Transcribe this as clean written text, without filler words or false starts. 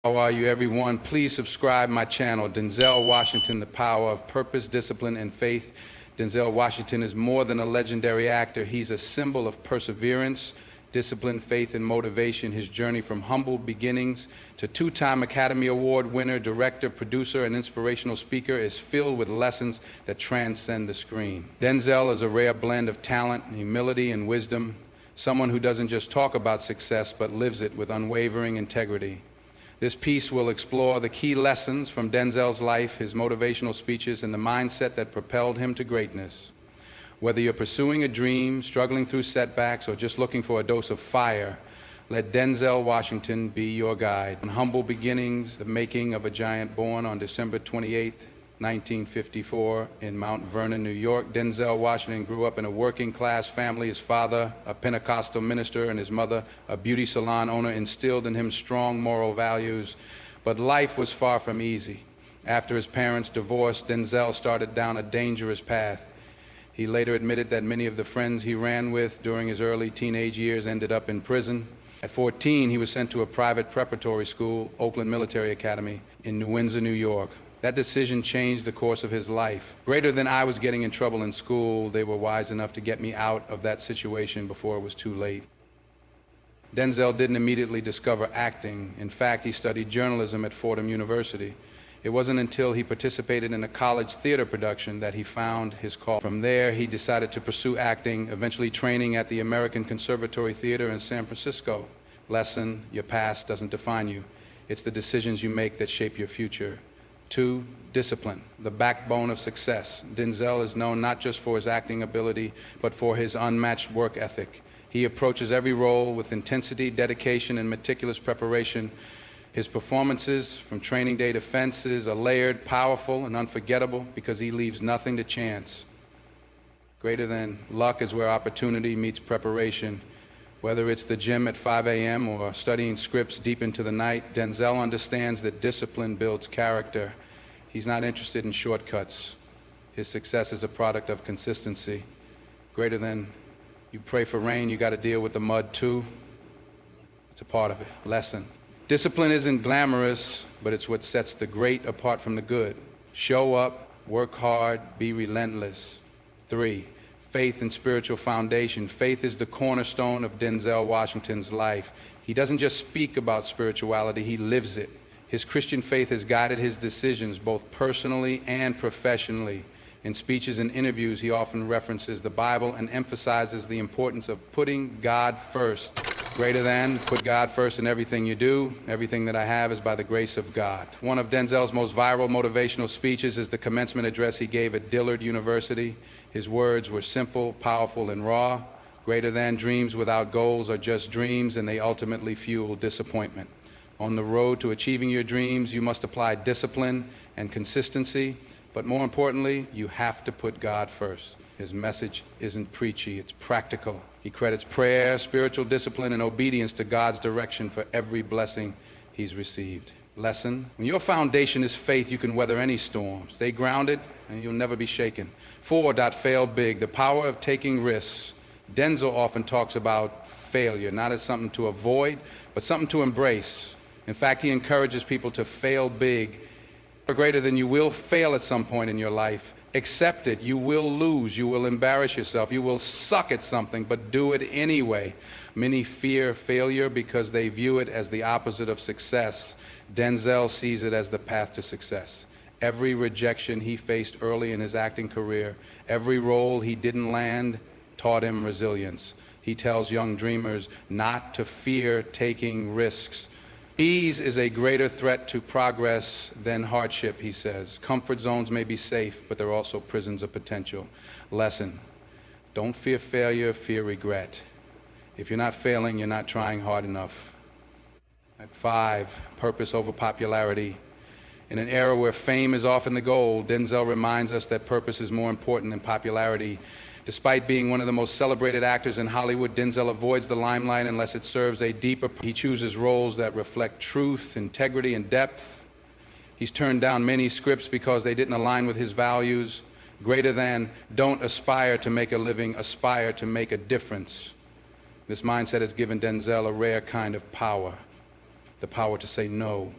How are you, everyone? Please subscribe my channel, Danzel Washington, The Power of Purpose, Discipline, and Faith. Denzel Washington is more than a legendary actor. He's a symbol of perseverance, discipline, faith, and motivation. His journey from humble beginnings to two-time Academy Award winner, director, producer, and inspirational speaker is filled with lessons that transcend the screen. Denzel is a rare blend of talent, humility, and wisdom, someone who doesn't just talk about success, but lives it with unwavering integrity. This piece will explore the key lessons from Denzel's life, his motivational speeches, and the mindset that propelled him to greatness. Whether you're pursuing a dream, struggling through setbacks, or just looking for a dose of fire, let Denzel Washington be your guide. On humble beginnings, the making of a giant, born on December 28, 1954, in Mount Vernon, New York. Denzel Washington grew up in a working-class family. His father, a Pentecostal minister, and his mother, a beauty salon owner, instilled in him strong moral values. But life was far from easy. After his parents divorced, Denzel started down a dangerous path. He later admitted that many of the friends he ran with during his early teenage years ended up in prison. At 14, he was sent to a private preparatory school, Oakland Military Academy, in New Windsor, New York. That decision changed the course of his life. Greater than I was getting in trouble in school, they were wise enough to get me out of that situation before it was too late. Denzel didn't immediately discover acting. In fact, he studied journalism at Fordham University. It wasn't until he participated in a college theater production that he found his call. From there, he decided to pursue acting, eventually training at the American Conservatory Theater in San Francisco. Lesson: your past doesn't define you. It's the decisions you make that shape your future. 2, discipline, the backbone of success. Denzel is known not just for his acting ability, but for his unmatched work ethic. He approaches every role with intensity, dedication, and meticulous preparation. His performances, from training day to fences, are layered, powerful, and unforgettable because he leaves nothing to chance. Greater than luck is where opportunity meets preparation. Whether it's the gym at 5 a.m. or studying scripts deep into the night, Denzel understands that discipline builds character. He's not interested in shortcuts. His success is a product of consistency. Greater than you pray for rain, you got to deal with the mud too. It's a part of it. Lesson: discipline isn't glamorous, but it's what sets the great apart from the good. Show up, work hard, be relentless. 3, faith and spiritual foundation. Faith is the cornerstone of Denzel Washington's life. He doesn't just speak about spirituality, he lives it. His Christian faith has guided his decisions both personally and professionally. In speeches and interviews, he often references the Bible and emphasizes the importance of putting God first. Greater than, put God first in everything you do. Everything that I have is by the grace of God. One of Denzel's most viral motivational speeches is the commencement address he gave at Dillard University. His words were simple, powerful, and raw. Greater than, dreams without goals are just dreams, and they ultimately fuel disappointment. On the road to achieving your dreams, you must apply discipline and consistency, but more importantly, you have to put God first. His message isn't preachy, it's practical. He credits prayer, spiritual discipline, and obedience to God's direction for every blessing he's received. Lesson: when your foundation is faith, you can weather any storm. Stay grounded, and you'll never be shaken. 4, fail big, the power of taking risks. Denzel often talks about failure, not as something to avoid, but something to embrace. In fact, he encourages people to fail big. Greater than, you will fail at some point in your life. Accept it. You will lose. You will embarrass yourself. You will suck at something, but do it anyway. Many fear failure because they view it as the opposite of success. Denzel sees it as the path to success. Every rejection he faced early in his acting career, every role he didn't land, taught him resilience. He tells young dreamers not to fear taking risks. Ease is a greater threat to progress than hardship, he says. Comfort zones may be safe, but they're also prisons of potential. Lesson: don't fear failure, fear regret. If you're not failing, you're not trying hard enough. At 5, purpose over popularity. In an era where fame is often the goal, Denzel reminds us that purpose is more important than popularity. Despite being one of the most celebrated actors in Hollywood, Denzel avoids the limelight unless it serves a deeper purpose. He chooses roles that reflect truth, integrity, and depth. He's turned down many scripts because they didn't align with his values. Greater than, don't aspire to make a living, aspire to make a difference. This mindset has given Denzel a rare kind of power, the power to say no.